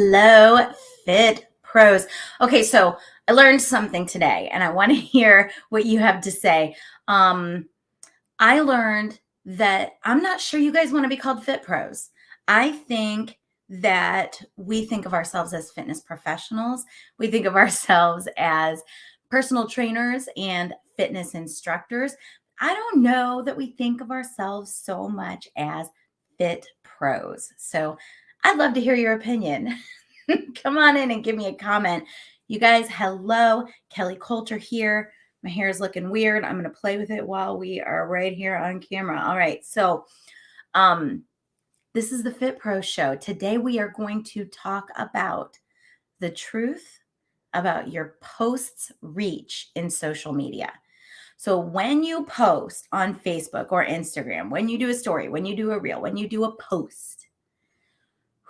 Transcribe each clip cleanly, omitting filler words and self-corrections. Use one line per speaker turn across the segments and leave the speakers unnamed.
Hello, Fit Pros. Okay, so I learned something today and I want to hear what you have to say. I learned that I'm not sure you guys want to be called Fit Pros. I think that we think of ourselves as fitness professionals, we think of ourselves as personal trainers and fitness instructors. I don't know that we think of ourselves so much as Fit Pros. So I'd love to hear your opinion. Come on in and give me a comment. You guys, hello. Kelly Coulter here. My hair is looking weird. I'm going to play with it while we are right here on camera. All right. So, this is the Fit Pro Show. Today, we are going to talk about the truth about your post's reach in social media. So, when you post on Facebook or Instagram, when you do a story, when you do a reel, when you do a post,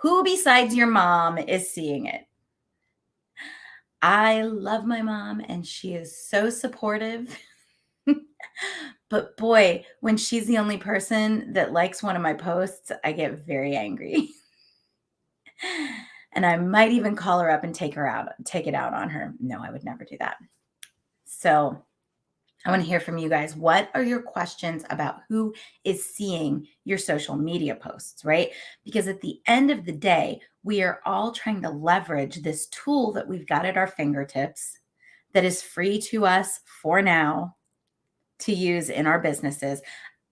who besides your mom is seeing it? I love my mom and she is so supportive. But boy, when she's the only person that likes one of my posts, I get very angry. And I might even call her up and take it out on her. No, I would never do that. So I want to hear from you guys. What are your questions about who is seeing your social media posts, right? Because at the end of the day, we are all trying to leverage this tool that we've got at our fingertips that is free to us for now to use in our businesses.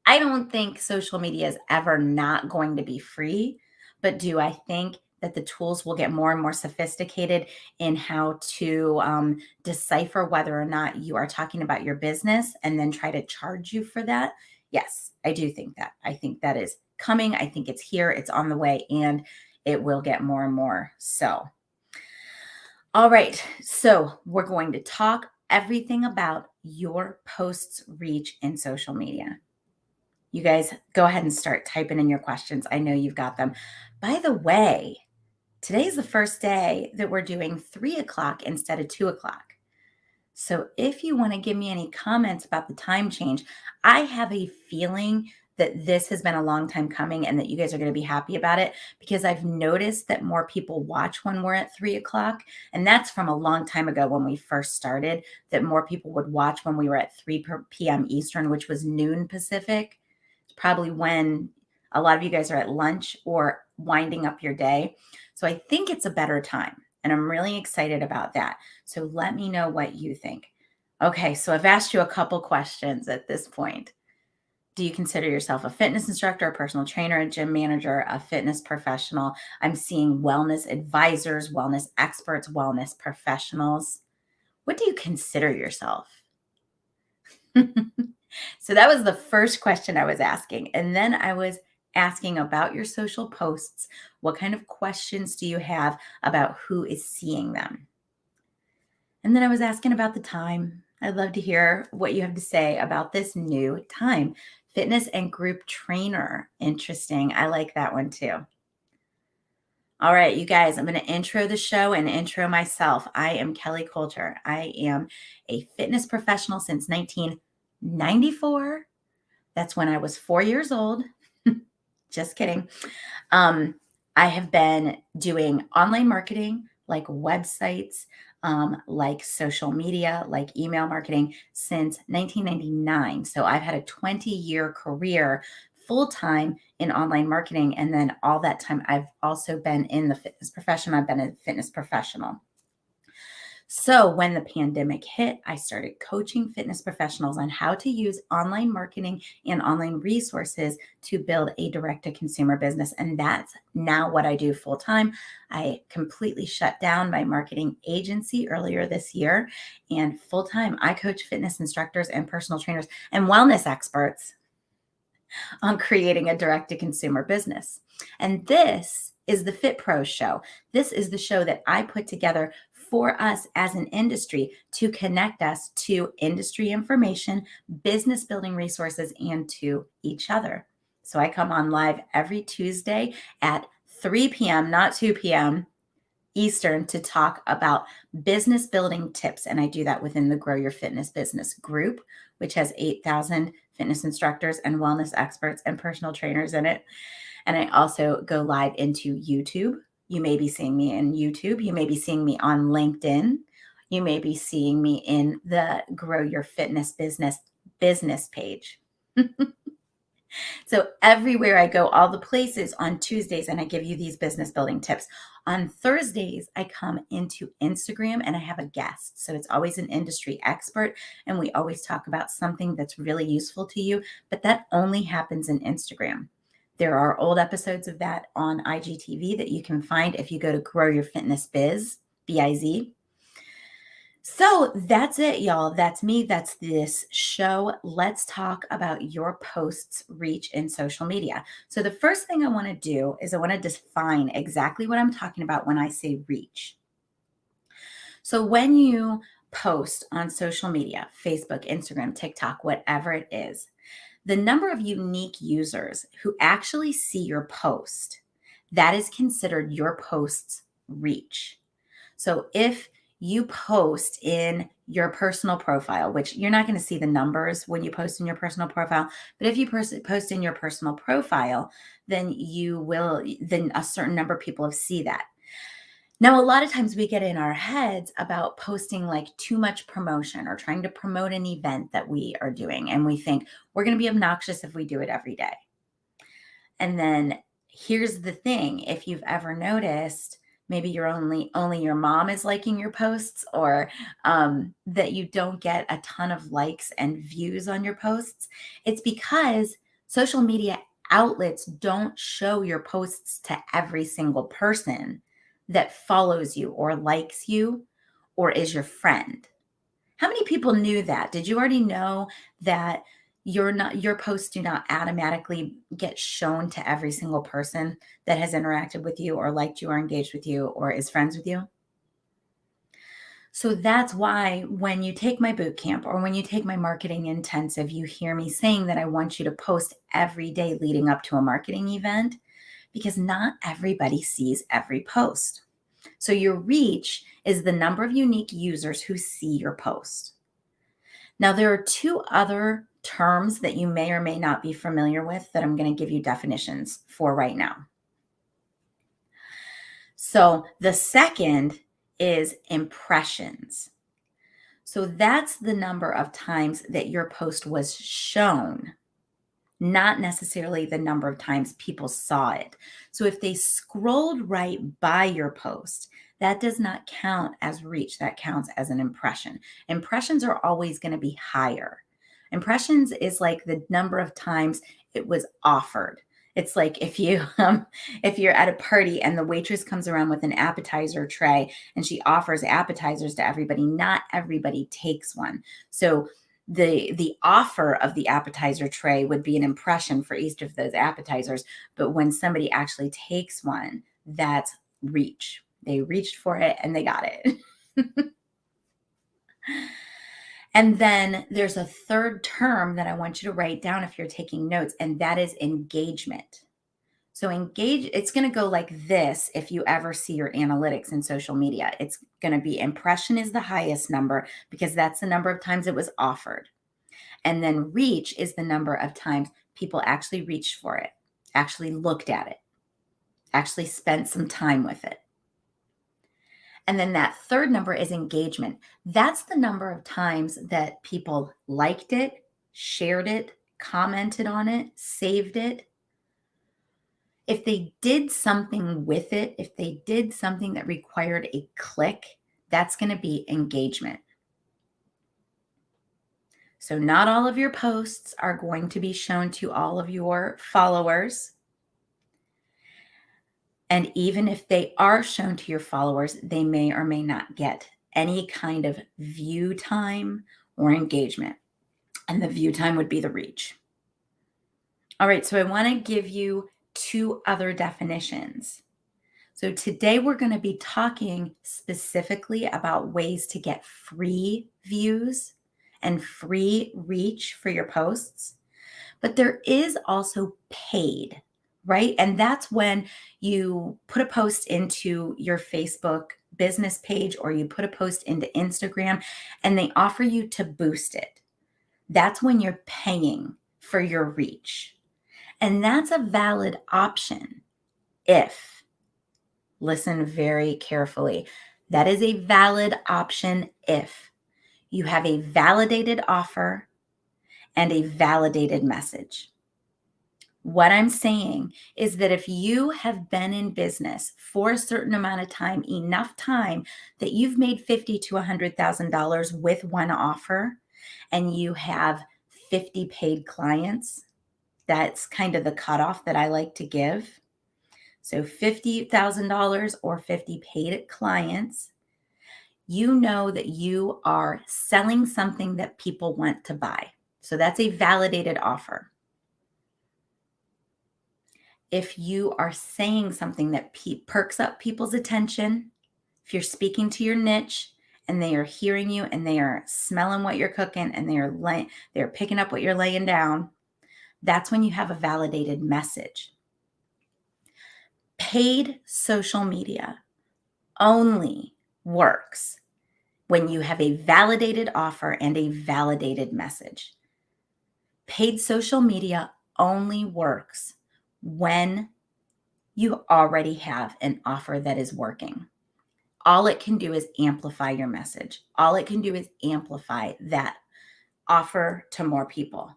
I don't think social media is ever not going to be free, but do I think that the tools will get more and more sophisticated in how to decipher whether or not you are talking about your business and then try to charge you for that? Yes, I do think that. I think that is coming. I think it's here, it's on the way, and it will get more and more so. All right, so we're going to talk everything about your posts' reach in social media. You guys go ahead and start typing in your questions. I know you've got them. By the way, today's the first day that we're doing 3:00 instead of 2:00. So if you want to give me any comments about the time change, I have a feeling that this has been a long time coming and that you guys are going to be happy about it because I've noticed that more people watch when we're at 3:00. And that's from a long time ago when we first started, that more people would watch when we were at 3 p.m. Eastern, which was noon Pacific. It's probably when a lot of you guys are at lunch or winding up your day. So I think it's a better time. And I'm really excited about that. So let me know what you think. Okay, so I've asked you a couple questions at this point. Do you consider yourself a fitness instructor, a personal trainer, a gym manager, a fitness professional? I'm seeing wellness advisors, wellness experts, wellness professionals. What do you consider yourself? So that was the first question I was asking. And then I was asking about your social posts. What kind of questions do you have about who is seeing them? And then I was asking about the time. I'd love to hear what you have to say about this new time. Fitness and group trainer. Interesting. I like that one too. All right, you guys, I'm going to intro the show and intro myself. I am Kelly Coulter. I am a fitness professional since 1994. That's when I was 4 years old. Just kidding. I have been doing online marketing, like websites, like social media, like email marketing since 1999. So I've had a 20-year career full time in online marketing. And then all that time, I've also been in the fitness profession. I've been a fitness professional. So when the pandemic hit, I started coaching fitness professionals on how to use online marketing and online resources to build a direct-to-consumer business. And that's now what I do full time. I completely shut down my marketing agency earlier this year. And full time, I coach fitness instructors and personal trainers and wellness experts on creating a direct-to-consumer business. And this is the Fit Pro Show. This is the show that I put together for us as an industry to connect us to industry information, business building resources, and to each other. So I come on live every Tuesday at 3 p.m., not 2 p.m. Eastern, to talk about business building tips. And I do that within the Grow Your Fitness Business group, which has 8,000 fitness instructors and wellness experts and personal trainers in it. And I also go live into YouTube You may be seeing me in YouTube. You may be seeing me on LinkedIn. You may be seeing me in the Grow Your Fitness business page. So everywhere I go, all the places on Tuesdays, and I give you these business building tips. On Thursdays, I come into Instagram and I have a guest. So it's always an industry expert. And we always talk about something that's really useful to you, but that only happens in Instagram. There are old episodes of that on IGTV that you can find if you go to Grow Your Fitness Biz, B-I-Z. So that's it, y'all. That's me. That's this show. Let's talk about your posts' reach in social media. So the first thing I want to do is I want to define exactly what I'm talking about when I say reach. So when you post on social media, Facebook, Instagram, TikTok, whatever it is, the number of unique users who actually see your post, that is considered your post's reach. So if you post in your personal profile, which you're not going to see the numbers when you post in your personal profile, but if you post in your personal profile, then then a certain number of people see that. Now, a lot of times we get in our heads about posting like too much promotion or trying to promote an event that we are doing. And we think we're going to be obnoxious if we do it every day. And then here's the thing, if you've ever noticed, maybe you're only your mom is liking your posts, or that you don't get a ton of likes and views on your posts. It's because social media outlets don't show your posts to every single person that follows you or likes you or is your friend. How many people knew that? Did you already know that your posts do not automatically get shown to every single person that has interacted with you or liked you or engaged with you or is friends with you? So that's why when you take my boot camp or when you take my marketing intensive, you hear me saying that I want you to post every day leading up to a marketing event, because not everybody sees every post. So your reach is the number of unique users who see your post. Now, there are two other terms that you may or may not be familiar with that I'm going to give you definitions for right now. So the second is impressions. So that's the number of times that your post was shown, not necessarily the number of times people saw it. So if they scrolled right by your post, that does not count as reach. That counts as an impression. Impressions are always going to be higher. Impressions is like the number of times it was offered. It's like if you're at a party and the waitress comes around with an appetizer tray and she offers appetizers to everybody, not everybody takes one. So the offer of the appetizer tray would be an impression for each of those appetizers. But when somebody actually takes one, that's reach. They reached for it and they got it. And then there's a third term that I want you to write down if you're taking notes, and that is engagement. So it's going to go like this if you ever see your analytics in social media. It's going to be impression is the highest number because that's the number of times it was offered. And then reach is the number of times people actually reached for it, actually looked at it, actually spent some time with it. And then that third number is engagement. That's the number of times that people liked it, shared it, commented on it, saved it. If they did something with it, if they did something that required a click, that's going to be engagement. So not all of your posts are going to be shown to all of your followers. And even if they are shown to your followers, they may or may not get any kind of view time or engagement. And the view time would be the reach. All right, so I want to give you two other definitions. So today we're going to be talking specifically about ways to get free views and free reach for your posts. But there is also paid, right? And that's when you put a post into your Facebook business page or you put a post into Instagram and they offer you to boost it. That's when you're paying for your reach. And that's a valid option if Listen very carefully. That is a valid option if you have a validated offer and a validated message. What I'm saying is that if you have been in business for a certain amount of time, enough time that you've made $50,000 to $100,000 with one offer, and you have 50 paid clients, that's kind of the cutoff that I like to give. So $50,000 or 50 paid clients, you know that you are selling something that people want to buy. So that's a validated offer. If you are saying something that perks up people's attention, if you're speaking to your niche and they are hearing you and they are smelling what you're cooking and they're picking up what you're laying down, that's when you have a validated message. Paid social media only works when you have a validated offer and a validated message. Paid social media only works when you already have an offer that is working. All it can do is amplify your message. All it can do is amplify that offer to more people.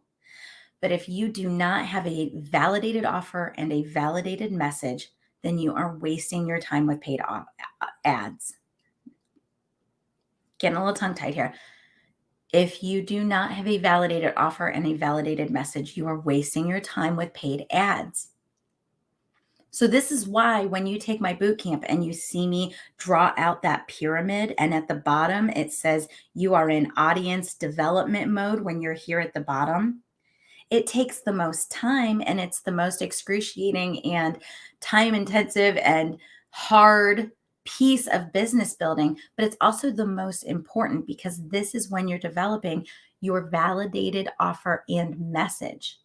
But if you do not have a validated offer and a validated message, then you are wasting your time with paid ads. Getting a little tongue-tied here. If you do not have a validated offer and a validated message, you are wasting your time with paid ads. So this is why when you take my boot camp and you see me draw out that pyramid and at the bottom it says you are in audience development mode when you're here at the bottom, it takes the most time and it's the most excruciating and time intensive and hard piece of business building, but it's also the most important because this is when you're developing your validated offer and message.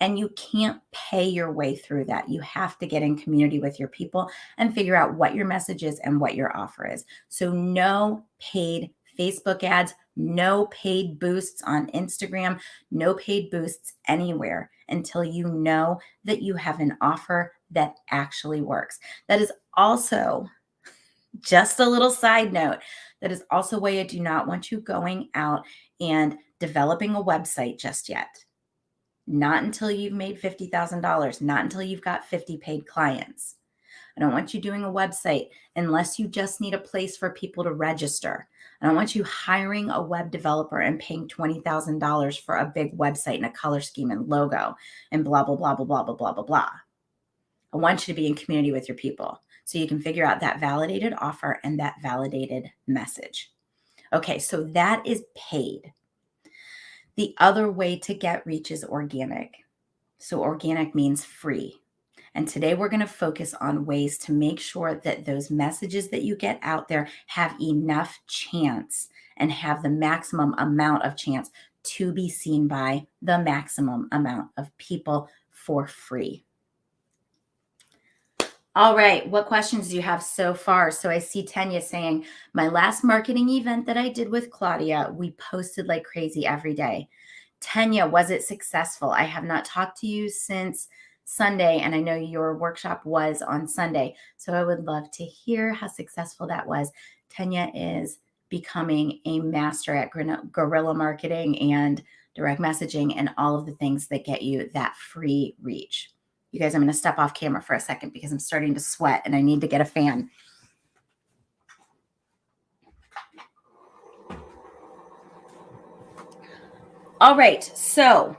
And you can't pay your way through that. You have to get in community with your people and figure out what your message is and what your offer is. So no paid Facebook ads, no paid boosts on Instagram, no paid boosts anywhere until you know that you have an offer that actually works. That is also just a little side note. That is also why I do not want you going out and developing a website just yet. Not until you've made $50,000, not until you've got 50 paid clients. I don't want you doing a website unless you just need a place for people to register. I don't want you hiring a web developer and paying $20,000 for a big website and a color scheme and logo and blah, blah, blah, blah, blah, blah, blah, blah, blah. I want you to be in community with your people so you can figure out that validated offer and that validated message. Okay, so that is paid. The other way to get reach is organic. So organic means free. And today we're going to focus on ways to make sure that those messages that you get out there have enough chance and have the maximum amount of chance to be seen by the maximum amount of people for free. All right, what questions do you have so far? So I see Tanya saying, my last marketing event that I did with Claudia, we posted like crazy every day. Tanya, was it successful? I have not talked to you since Sunday, and I know your workshop was on Sunday. So I would love to hear how successful that was. Tanya is becoming a master at guerrilla marketing and direct messaging and all of the things that get you that free reach. You guys, I'm going to step off camera for a second because I'm starting to sweat and I need to get a fan. All right, so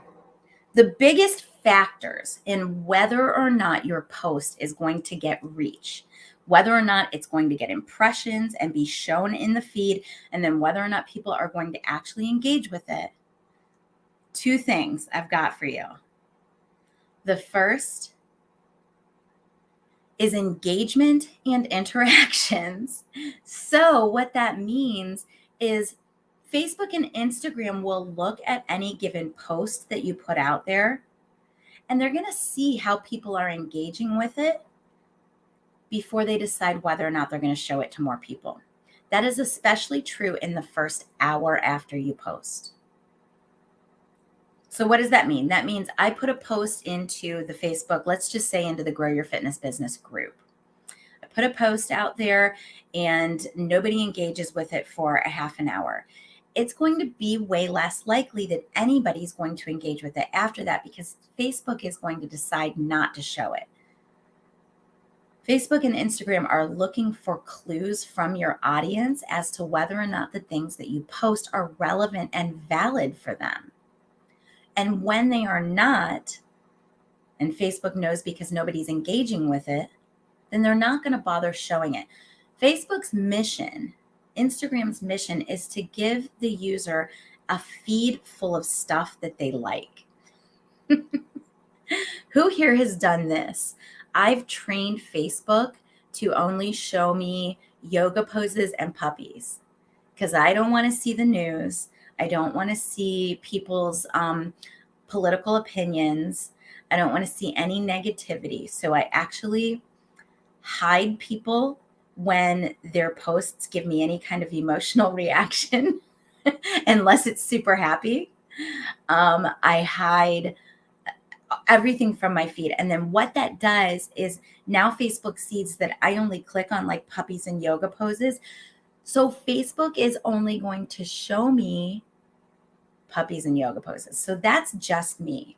the biggest factors in whether or not your post is going to get reach, whether or not it's going to get impressions and be shown in the feed, and then whether or not people are going to actually engage with it. Two things I've got for you. The first is engagement and interactions. So what that means is Facebook and Instagram will look at any given post that you put out there, and they're going to see how people are engaging with it before they decide whether or not they're going to show it to more people. That is especially true in the first hour after you post. So what does that mean? That means I put a post into the Facebook, let's just say into the Grow Your Fitness Business group. I put a post out there and nobody engages with it for a half an hour, it's going to be way less likely that anybody's going to engage with it after that, because Facebook is going to decide not to show it. Facebook and Instagram are looking for clues from your audience as to whether or not the things that you post are relevant and valid for them. And when they are not, and Facebook knows because nobody's engaging with it, then they're not going to bother showing it. Facebook's mission, Instagram's mission, is to give the user a feed full of stuff that they like. Who here has done this? I've trained Facebook to only show me yoga poses and puppies because I don't want to see the news. I don't want to see people's political opinions. I don't want to see any negativity. So I actually hide people when their posts give me any kind of emotional reaction, unless it's super happy. I hide everything from my feed. And then what that does is now Facebook sees that I only click on like puppies and yoga poses. So Facebook is only going to show me puppies and yoga poses. So that's just me.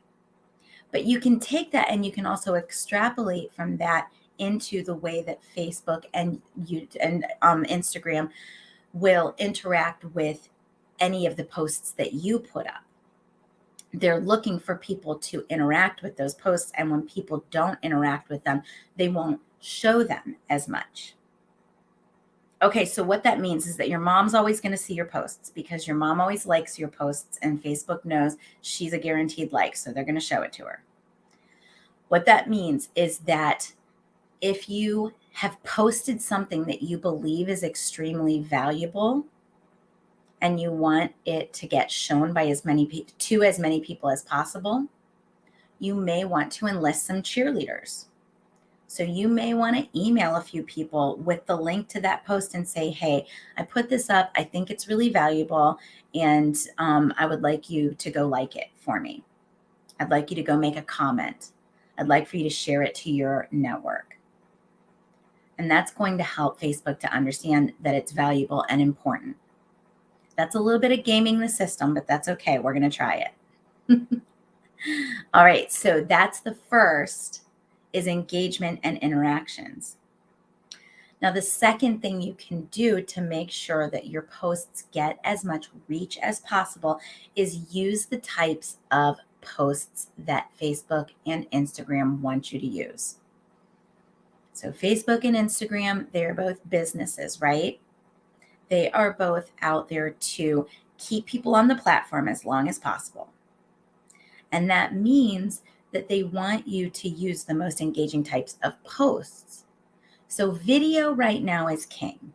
But you can take that and you can also extrapolate from that into the way that Facebook and Instagram will interact with any of the posts that you put up. They're looking for people to interact with those posts. And when people don't interact with them, they won't show them as much. Okay, so what that means is that your mom's always going to see your posts because your mom always likes your posts and Facebook knows she's a guaranteed like, so they're going to show it to her. What that means is that if you have posted something that you believe is extremely valuable and you want it to get shown by as many people as possible, you may want to enlist some cheerleaders. So you may want to email a few people with the link to that post and say, hey, I put this up. I think it's really valuable. And I would like you to go like it for me. I'd like you to go make a comment. I'd like for you to share it to your network. And that's going to help Facebook to understand that it's valuable and important. That's a little bit of gaming the system, but that's okay. We're going to try it. All right. So that's the first, is engagement and interactions. Now, the second thing you can do to make sure that your posts get as much reach as possible is use the types of posts that Facebook and Instagram want you to use. So Facebook and Instagram, they're both businesses, right? They are both out there to keep people on the platform as long as possible. And that means that they want you to use the most engaging types of posts. So video right now is king.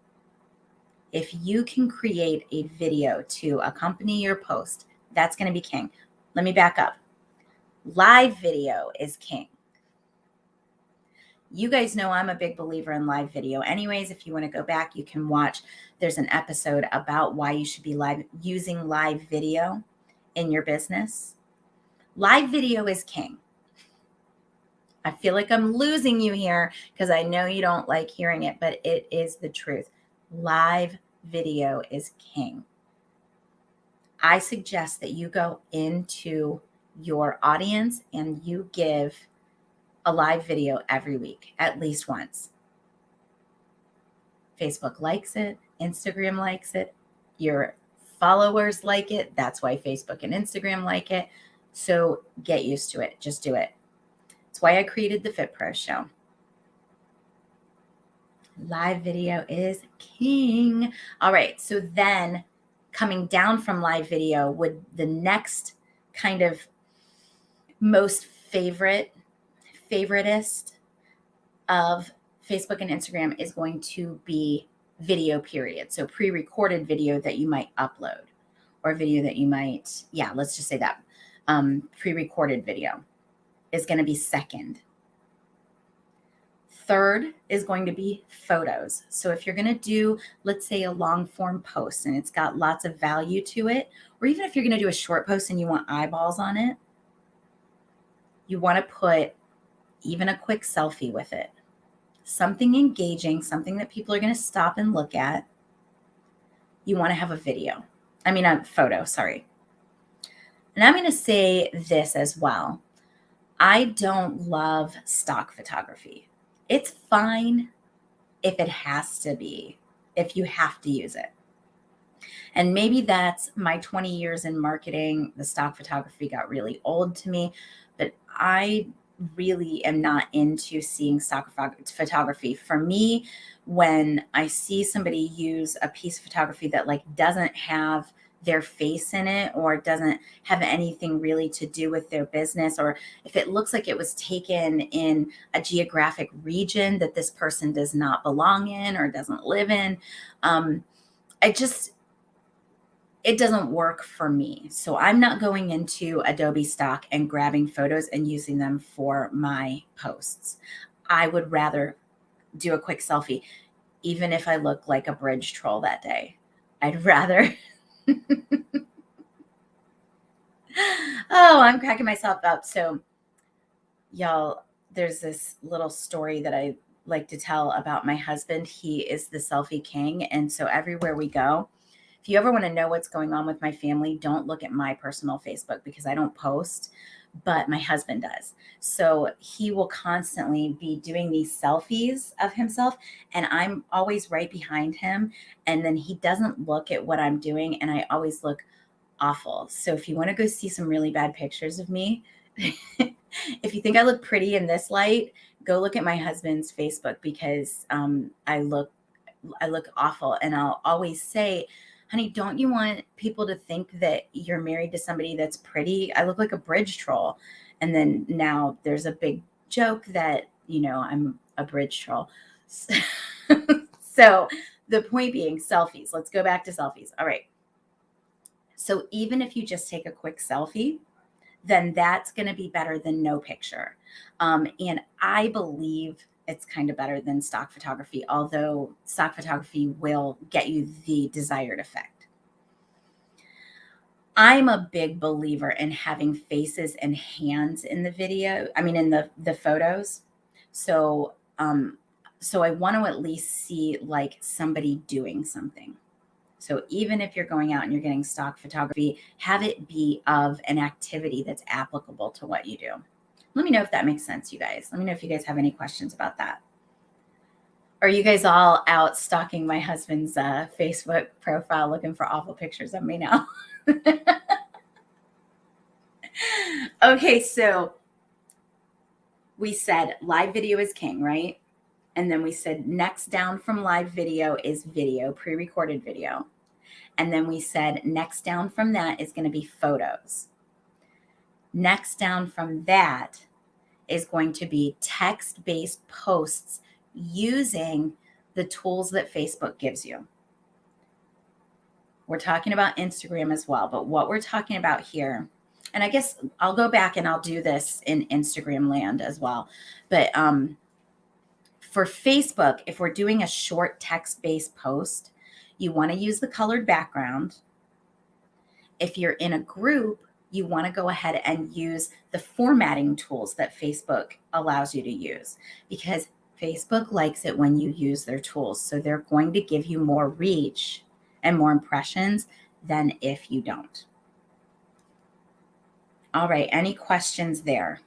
If you can create a video to accompany your post, that's going to be king. Let me back up. Live video is king. You guys know I'm a big believer in live video. Anyways, if you want to go back, you can watch. There's an episode about why you should be using live video in your business. Live video is king. I feel like I'm losing you here because I know you don't like hearing it, but it is the truth. Live video is king. I suggest that you go into your audience and you give a live video every week, at least once. Facebook likes it. Instagram likes it. Your followers like it. That's why Facebook and Instagram like it. So get used to it. Just do it. That's why I created the Fit Pro Show. Live video is king. All right. So then coming down from live video, would the next kind of most favoritist of Facebook and Instagram is going to be video, period. So pre-recorded video that you might upload, or video that you might, let's just say that. Pre-recorded video is going to be second. Third is going to be photos. So if you're going to do, let's say, a long form post and it's got lots of value to it, or even if you're going to do a short post and you want eyeballs on it, you want to put even a quick selfie with it. something engaging, something that people are going to stop and look at, you want to have a photo, sorry. And I'm going to say this as well. I don't love stock photography. It's fine if it has to be, if you have to use it. And maybe that's my 20 years in marketing. The stock photography got really old to me, but I really am not into seeing stock photography. For me, when I see somebody use a piece of photography that like doesn't have their face in it or doesn't have anything really to do with their business, or if it looks like it was taken in a geographic region that this person does not belong in or doesn't live in, I just, it doesn't work for me. So I'm not going into Adobe Stock and grabbing photos and using them for my posts. I would rather do a quick selfie, even if I look like a bridge troll that day. I'd rather. Oh, I'm cracking myself up. So, y'all, there's this little story that I like to tell about my husband. He is the selfie king. And so everywhere we go, if you ever want to know what's going on with my family, don't look at my personal Facebook because I don't post, but my husband does. So he will constantly be doing these selfies of himself, and I'm always right behind him. And then he doesn't look at what I'm doing, and I always look awful. So if you want to go see some really bad pictures of me, if you think I look pretty in this light, go look at my husband's Facebook because I look awful. And I'll always say, honey, don't you want people to think that you're married to somebody that's pretty? I look like a bridge troll. And then now there's a big joke that, I'm a bridge troll. So the point being, selfies. Let's go back to selfies. All right. So even if you just take a quick selfie, then that's going to be better than no picture. And I believe it's kind of better than stock photography, although stock photography will get you the desired effect. I'm a big believer in having faces and hands in the video. In the photos. So I want to at least see like somebody doing something. So even if you're going out and you're getting stock photography, have it be of an activity that's applicable to what you do. Let me know if that makes sense, you guys. Let me know if you guys have any questions about that. Are you guys all out stalking my husband's Facebook profile looking for awful pictures of me now? Okay, so we said live video is king, right? And then we said next down from live video is video, pre-recorded video. And then we said next down from that is going to be photos. Next down from that is going to be text-based posts using the tools that Facebook gives you. We're talking about Instagram as well, but what we're talking about here, and I guess I'll go back and I'll do this in Instagram land as well. But for Facebook, if we're doing a short text-based post, you want to use the colored background. If you're in a group, you want to go ahead and use the formatting tools that Facebook allows you to use, because Facebook likes it when you use their tools. So they're going to give you more reach and more impressions than if you don't. All right, any questions there?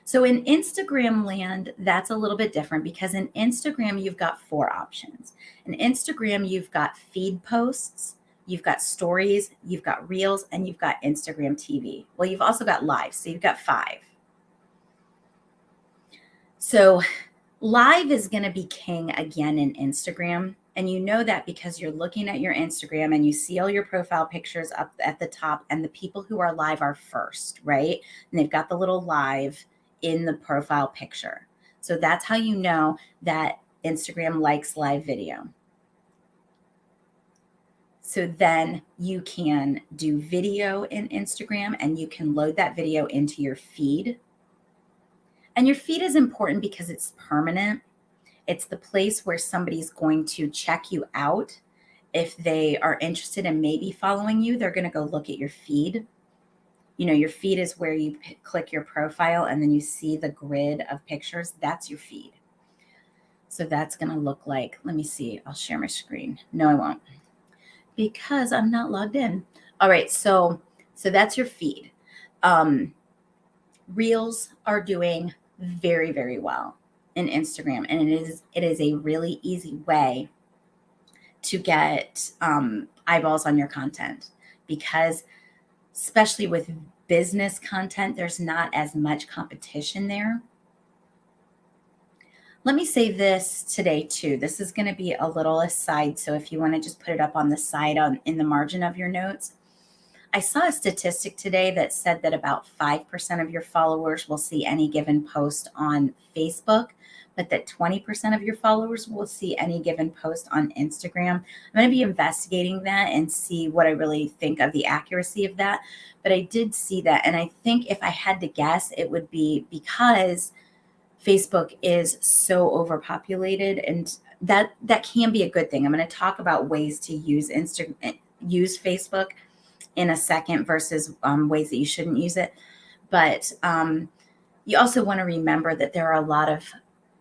So in Instagram land, that's a little bit different because in Instagram, you've got 4 options. In Instagram, you've got feed posts, you've got stories, you've got reels, and you've got Instagram TV. Well, you've also got live, so you've got 5. So live is going to be king again in Instagram. And you know that because you're looking at your Instagram and you see all your profile pictures up at the top, and the people who are live are first, right? And they've got the little live in the profile picture. So that's how you know that Instagram likes live video. So then you can do video in Instagram and you can load that video into your feed. And your feed is important because it's permanent. It's the place where somebody's going to check you out. If they are interested in maybe following you, they're going to go look at your feed. Your feed is where you click your profile and then you see the grid of pictures. That's your feed. So that's going to look like, let me see, I'll share my screen. No, I won't, because I'm not logged in. All right, so that's your feed. Reels are doing very, very well in Instagram, and it is a really easy way to get eyeballs on your content, because especially with business content, there's not as much competition there. Let me say this today too. This is going to be a little aside, so if you want to just put it up on the side in the margin of your notes. I saw a statistic today that said that about 5% of your followers will see any given post on Facebook, but that 20% of your followers will see any given post on Instagram. I'm going to be investigating that and see what I really think of the accuracy of that. But I did see that, and I think if I had to guess, it would be because Facebook is so overpopulated, and that can be a good thing. I'm going to talk about ways to use Facebook in a second versus ways that you shouldn't use it. But you also want to remember that there are a lot of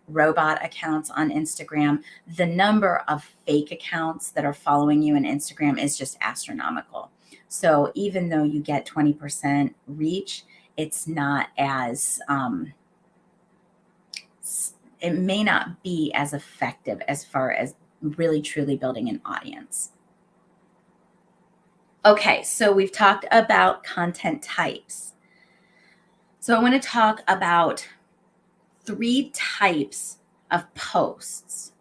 robot accounts on Instagram. The number of fake accounts that are following you on Instagram is just astronomical. So even though you get 20% reach, it's not as it may not be as effective as far as really truly building an audience. Okay, so we've talked about content types. So I want to talk about 3 types of posts.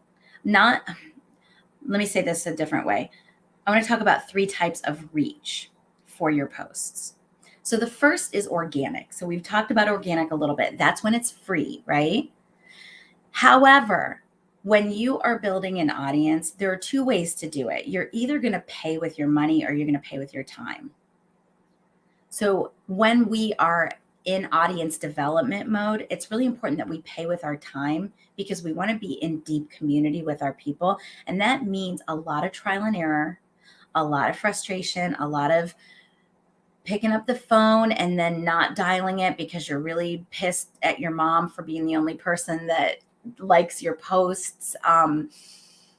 Let me say this a different way. I want to talk about 3 types of reach for your posts. So the first is organic. So we've talked about organic a little bit. That's when it's free, right? However, when you are building an audience, there are 2 ways to do it. You're either going to pay with your money or you're going to pay with your time. So when we are in audience development mode, it's really important that we pay with our time, because we want to be in deep community with our people. And that means a lot of trial and error, a lot of frustration, a lot of picking up the phone and then not dialing it because you're really pissed at your mom for being the only person that likes your posts.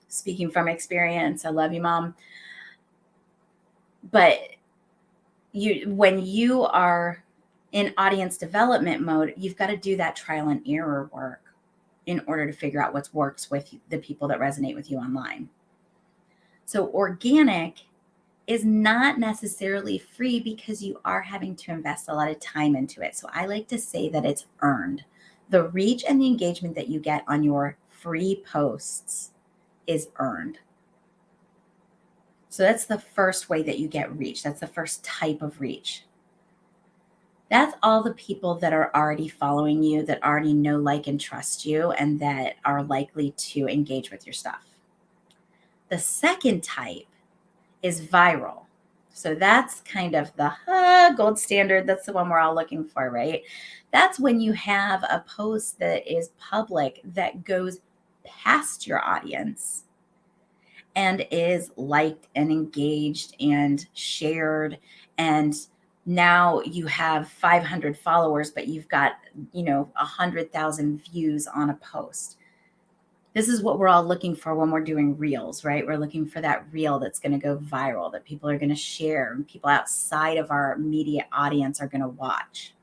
Speaking from experience, I love you, Mom. But when you are in audience development mode, you've got to do that trial and error work in order to figure out what works with the people that resonate with you online. So organic is not necessarily free, because you are having to invest a lot of time into it. So I like to say that it's earned. The reach and the engagement that you get on your free posts is earned. So that's the first way that you get reach. That's the first type of reach. That's all the people that are already following you, that already know, like, and trust you, and that are likely to engage with your stuff. The second type is viral. So that's kind of the gold standard. That's the one we're all looking for, right? That's when you have a post that is public, that goes past your audience and is liked and engaged and shared. And now you have 500 followers, but you've got, 100,000 views on a post. This is what we're all looking for when we're doing reels, right? We're looking for that reel that's going to go viral, that people are going to share, and people outside of our immediate audience are going to watch.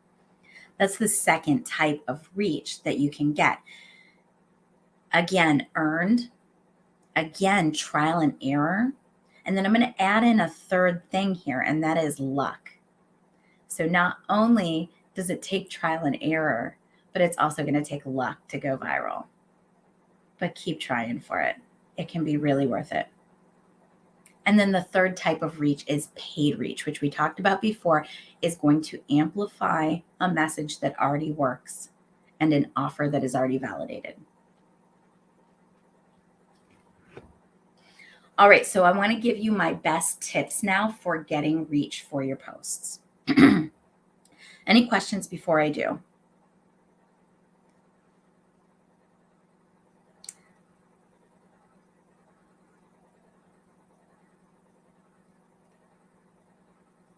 That's the second type of reach that you can get. Again, earned. Again, trial and error. And then I'm going to add in a third thing here, and that is luck. So not only does it take trial and error, but it's also going to take luck to go viral. But keep trying for it. It can be really worth it. And then the third type of reach is paid reach, which we talked about before, is going to amplify a message that already works and an offer that is already validated. All right, so I want to give you my best tips now for getting reach for your posts. Any questions before I do?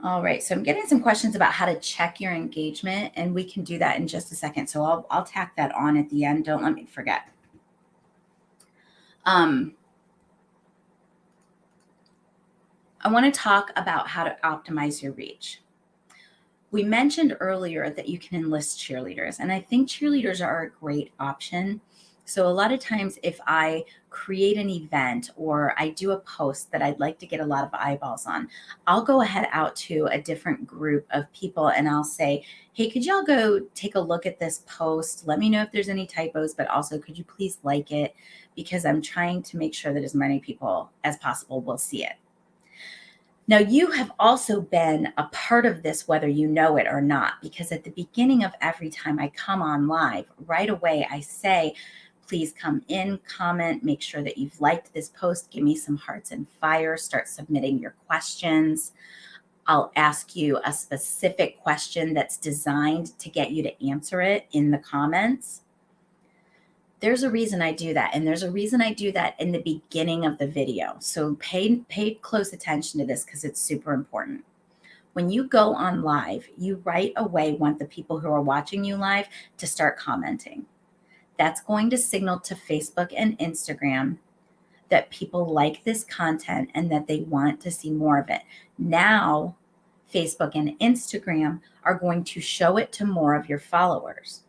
All right, so I'm getting some questions about how to check your engagement, and we can do that in just a second. So I'll tack that on at the end. Don't let me forget. I want to talk about how to optimize your reach. We mentioned earlier that you can enlist cheerleaders, and I think cheerleaders are a great option. So, a lot of times, if I create an event or I do a post that I'd like to get a lot of eyeballs on, I'll go ahead out to a different group of people and I'll say, hey, could y'all go take a look at this post? Let me know if there's any typos, but also could you please like it? Because I'm trying to make sure that as many people as possible will see it. Now, you have also been a part of this, whether you know it or not, because at the beginning of every time I come on live, right away, I say, please come in, comment, make sure that you've liked this post, give me some hearts and fire, start submitting your questions. I'll ask you a specific question that's designed to get you to answer it in the comments. There's a reason I do that. And there's a reason I do that in the beginning of the video. So pay close attention to this because it's super important. When you go on live, you right away want the people who are watching you live to start commenting. That's going to signal to Facebook and Instagram that people like this content and that they want to see more of it. Now, Facebook and Instagram are going to show it to more of your followers.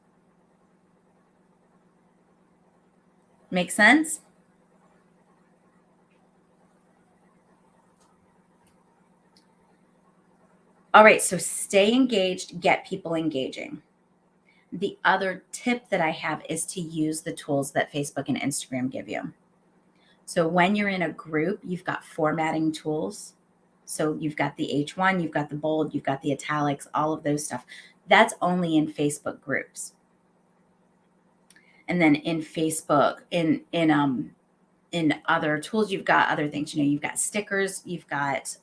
Make sense? All right, so stay engaged, get people engaging. The other tip that I have is to use the tools that Facebook and Instagram give you. So when you're in a group, you've got formatting tools. So you've got the H1, you've got the bold, you've got the italics, all of those stuff. That's only in Facebook groups. And then in Facebook, in other tools, you've got other things. You know, you've got stickers, you've got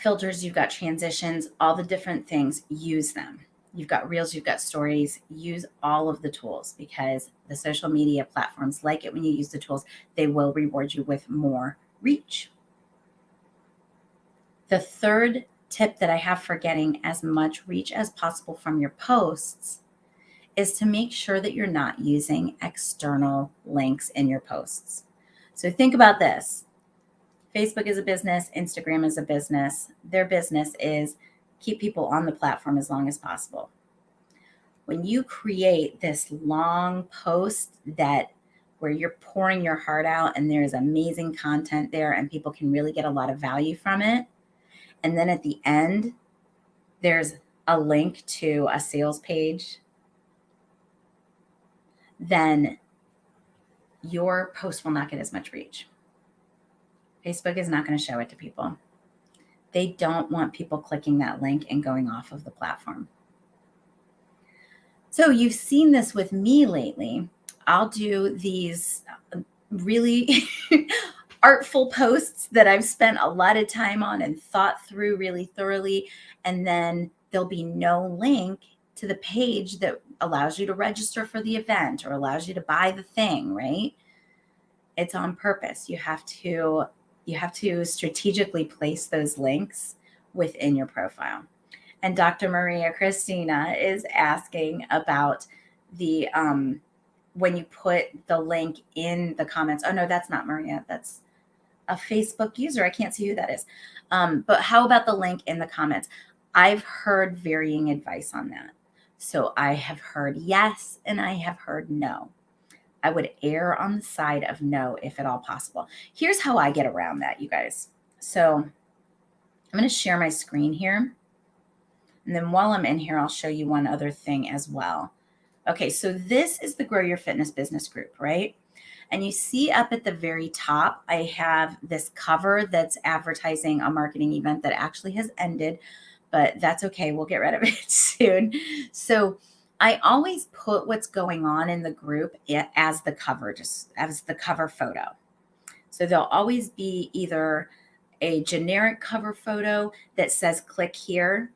filters, you've got transitions, all the different things. Use them. You've got reels, you've got stories. Use all of the tools because the social media platforms like it when you use the tools. They will reward you with more reach. The third tip that I have for getting as much reach as possible from your posts is to make sure that you're not using external links in your posts. So think about this. Facebook is a business. Instagram is a business. Their business is keep people on the platform as long as possible. When you create this long post where you're pouring your heart out and there's amazing content there and people can really get a lot of value from it, and then at the end, there's a link to a sales page, then your post will not get as much reach. Facebook is not going to show it to people. They don't want people clicking that link and going off of the platform. So you've seen this with me lately. I'll do these really artful posts that I've spent a lot of time on and thought through really thoroughly. And then there'll be no link to the page that allows you to register for the event or allows you to buy the thing, right? It's on purpose. You have to strategically place those links within your profile. And Dr. Maria Christina is asking about the when you put the link in the comments. Oh no, that's not Maria. That's a Facebook user. I can't see who that is. But how about the link in the comments? I've heard varying advice on that. So I have heard yes, and I have heard no. I would err on the side of no if at all possible. Here's how I get around that, you guys. So I'm going to share my screen here. And then while I'm in here, I'll show you one other thing as well. Okay, so this is the Grow Your Fitness Business group, right? And you see up at the very top, I have this cover that's advertising a marketing event that actually has ended, but that's okay. We'll get rid of it soon. So I always put what's going on in the group as the cover, just as the cover photo. So there'll always be either a generic cover photo that says click here,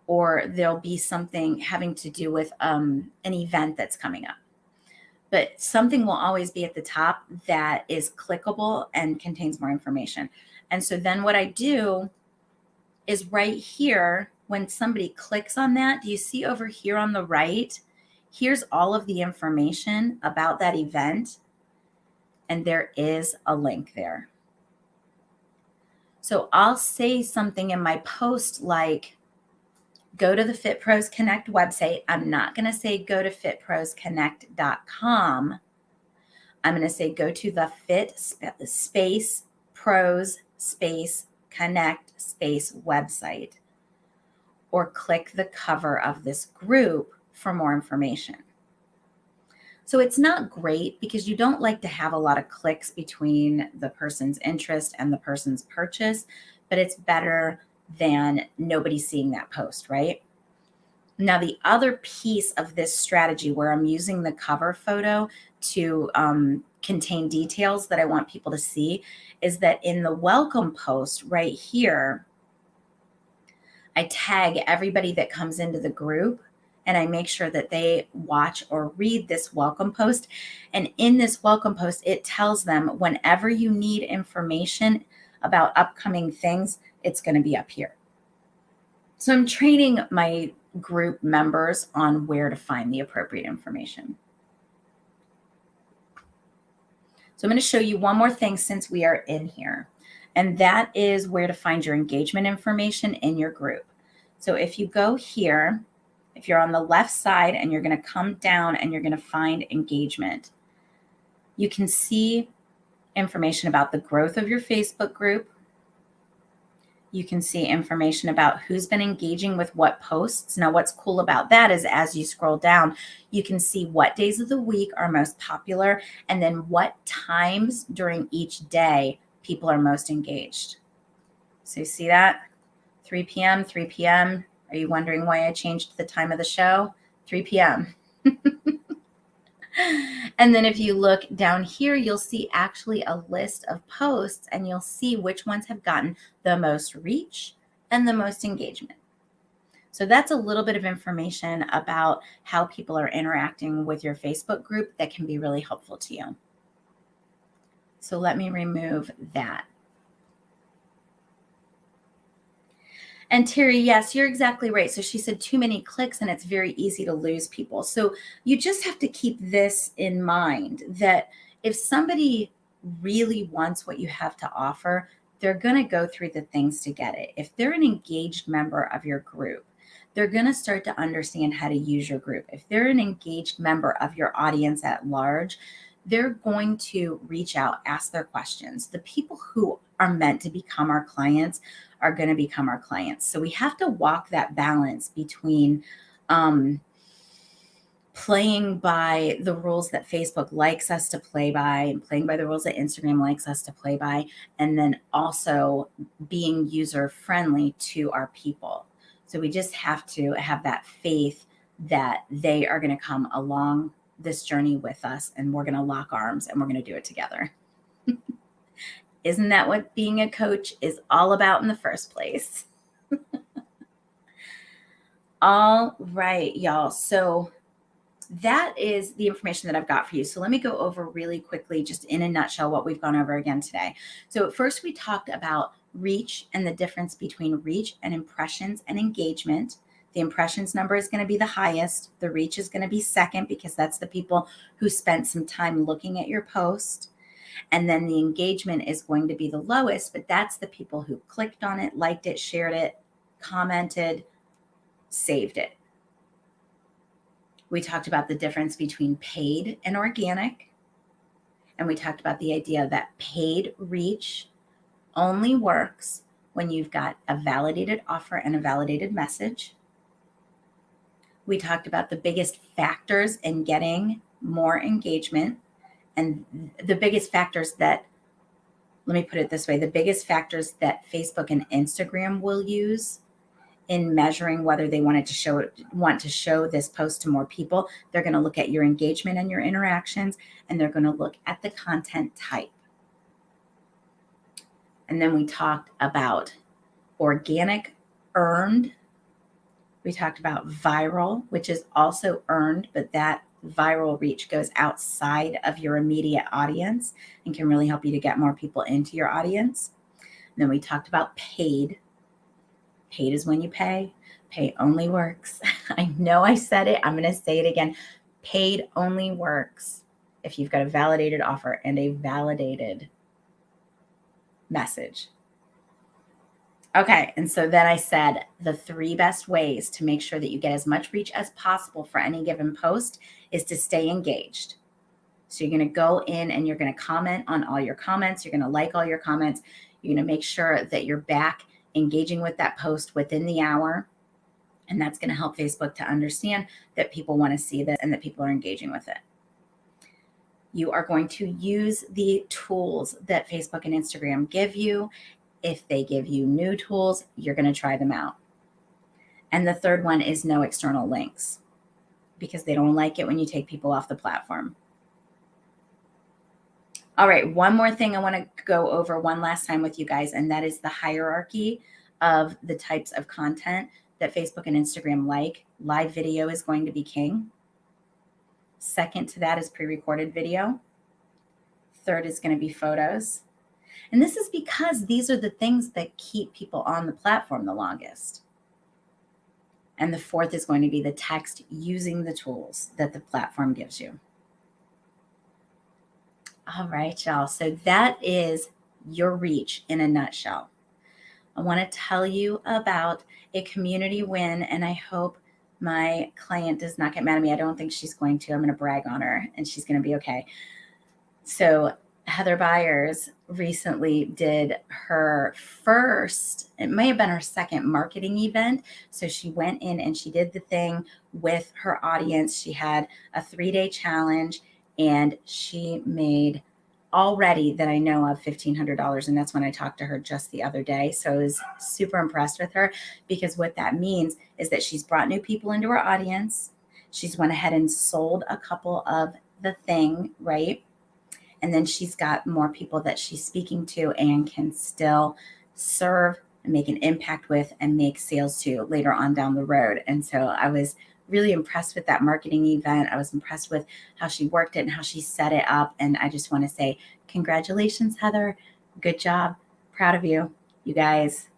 or there'll be something having to do with an event that's coming up. But something will always be at the top that is clickable and contains more information. And so then what I do is right here, when somebody clicks on that, do you see over here on the right? Here's all of the information about that event, and there is a link there. So I'll say something in my post like, go to the Fit Pros Connect website. I'm not going to say go to fitprosconnect.com. I'm going to say go to the Fit space Pros space Connect space website, or click the cover of this group for more information. So it's not great because you don't like to have a lot of clicks between the person's interest and the person's purchase, but it's better than nobody seeing that post, right? Now, the other piece of this strategy where I'm using the cover photo to contain details that I want people to see is that in the welcome post right here, I tag everybody that comes into the group, and I make sure that they watch or read this welcome post. And in this welcome post, it tells them whenever you need information about upcoming things, it's going to be up here. So I'm training my group members on where to find the appropriate information. So I'm going to show you one more thing since we are in here, and that is where to find your engagement information in your group. So if you go here, if you're on the left side and you're going to come down and you're going to find engagement, you can see information about the growth of your Facebook group. You can see information about who's been engaging with what posts. Now, what's cool about that is as you scroll down, you can see what days of the week are most popular and then what times during each day people are most engaged. So you see that? 3 p.m., 3 p.m. Are you wondering why I changed the time of the show? 3 p.m. And then if you look down here, you'll see actually a list of posts, and you'll see which ones have gotten the most reach and the most engagement. So that's a little bit of information about how people are interacting with your Facebook group that can be really helpful to you. So let me remove that. And Terry, yes, you're exactly right. So she said too many clicks and it's very easy to lose people. So you just have to keep this in mind, that if somebody really wants what you have to offer, they're going to go through the things to get it. If they're an engaged member of your group, they're going to start to understand how to use your group. If they're an engaged member of your audience at large, they're going to reach out, ask their questions. The people who are meant to become our clients are going to become our clients. So we have to walk that balance between playing by the rules that Facebook likes us to play by and playing by the rules that Instagram likes us to play by, and then also being user friendly to our people. So we just have to have that faith that they are going to come along this journey with us, and we're going to lock arms and we're going to do it together. Isn't that what being a coach is all about in the first place? All right, y'all. So that is the information that I've got for you. So let me go over really quickly, just in a nutshell, what we've gone over again today. So at first we talked about reach and the difference between reach and impressions and engagement. The impressions number is going to be the highest. The reach is going to be second because that's the people who spent some time looking at your post. And then the engagement is going to be the lowest, but that's the people who clicked on it, liked it, shared it, commented, saved it. We talked about the difference between paid and organic. And we talked about the idea that paid reach only works when you've got a validated offer and a validated message. We talked about the biggest factors in getting more engagement, and the biggest factors that, let me put it this way, the biggest factors that Facebook and Instagram will use in measuring whether they want to show this post to more people. They're going to look at your engagement and your interactions, and they're going to look at the content type. And then we talked about organic, earned. We talked about viral, which is also earned, but that viral reach goes outside of your immediate audience and can really help you to get more people into your audience. And then we talked about paid. Paid is when you pay. Pay only works. I know I said it. I'm going to say it again. Paid only works if you've got a validated offer and a validated message. Okay, and so then I said the 3 best ways to make sure that you get as much reach as possible for any given post is to stay engaged. So you're going to go in and you're going to comment on all your comments. You're going to like all your comments. You're going to make sure that you're back engaging with that post within the hour. And that's going to help Facebook to understand that people want to see this and that people are engaging with it. You are going to use the tools that Facebook and Instagram give you. If they give you new tools, you're going to try them out. And the third one is no external links, because they don't like it when you take people off the platform. All right, one more thing I want to go over one last time with you guys, and that is the hierarchy of the types of content that Facebook and Instagram like. Live video is going to be king. Second to that is pre-recorded video. Third is going to be photos. And this is because these are the things that keep people on the platform the longest. And the fourth is going to be the text using the tools that the platform gives you. All right, y'all. So that is your reach in a nutshell. I want to tell you about a community win, and I hope my client does not get mad at me. I don't think she's going to. I'm going to brag on her, and she's going to be okay. So Heather Byers recently did her first, it may have been her second marketing event. So she went in and she did the thing with her audience. She had a 3-day challenge, and she made already that I know of $1,500. And that's when I talked to her just the other day. So I was super impressed with her, because what that means is that she's brought new people into her audience. She's went ahead and sold a couple of the thing, right? And then she's got more people that she's speaking to and can still serve and make an impact with and make sales to later on down the road. And so I was really impressed with that marketing event. I was impressed with how she worked it and how she set it up. And I just want to say, congratulations, Heather. Good job. Proud of you. You guys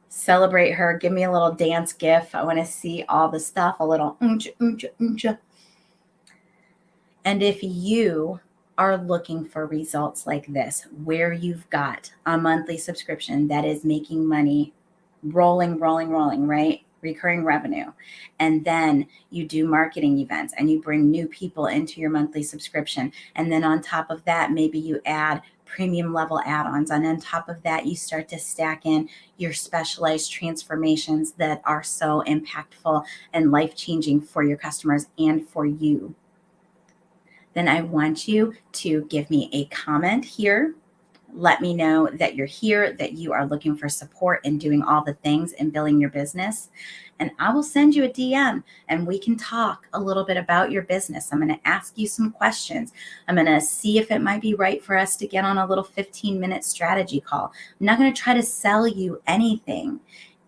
celebrate her. Give me a little dance gif. I want to see all the stuff, a little ooncha, ooncha, ooncha. And if you are looking for results like this, where you've got a monthly subscription that is making money, rolling, right? Recurring revenue. And then you do marketing events and you bring new people into your monthly subscription. And then on top of that, maybe you add premium level add-ons. And on top of that, you start to stack in your specialized transformations that are so impactful and life-changing for your customers and for you. Then I want you to give me a comment here. Let me know that you're here, that you are looking for support in doing all the things in building your business. And I will send you a DM and we can talk a little bit about your business. I'm going to ask you some questions. I'm going to see if it might be right for us to get on a little 15-minute strategy call. I'm not going to try to sell you anything.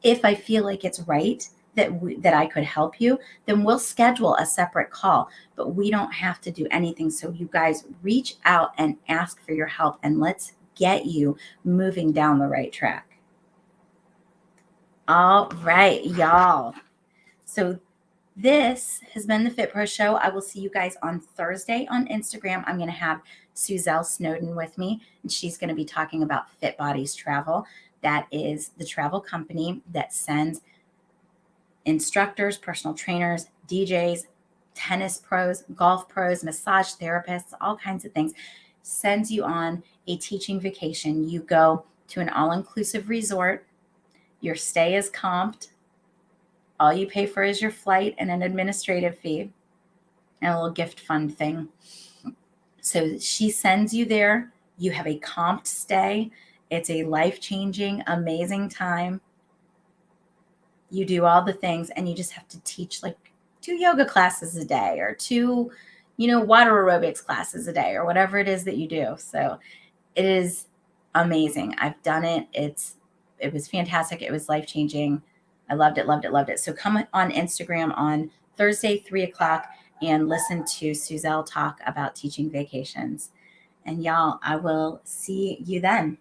If I feel like it's right, that I could help you, then we'll schedule a separate call, but we don't have to do anything. So you guys reach out and ask for your help, and let's get you moving down the right track. All right, y'all. So this has been the Fit Pro Show. I will see you guys on Thursday on Instagram. I'm going to have Suzelle Snowden with me, and she's going to be talking about Fit Bodies Travel. That is the travel company that sends instructors, personal trainers, DJs, tennis pros, golf pros, massage therapists, all kinds of things, sends you on a teaching vacation. You go to an all-inclusive resort. Your stay is comped. All you pay for is your flight and an administrative fee and a little gift fund thing. So she sends you there. You have a comped stay. It's a life-changing, amazing time. You do all the things, and you just have to teach like 2 yoga classes a day or 2, water aerobics classes a day or whatever it is that you do. So it is amazing. I've done it. It was fantastic. It was life-changing. I loved it. So come on Instagram on Thursday, 3:00 and listen to Suzelle talk about teaching vacations. And y'all, I will see you then.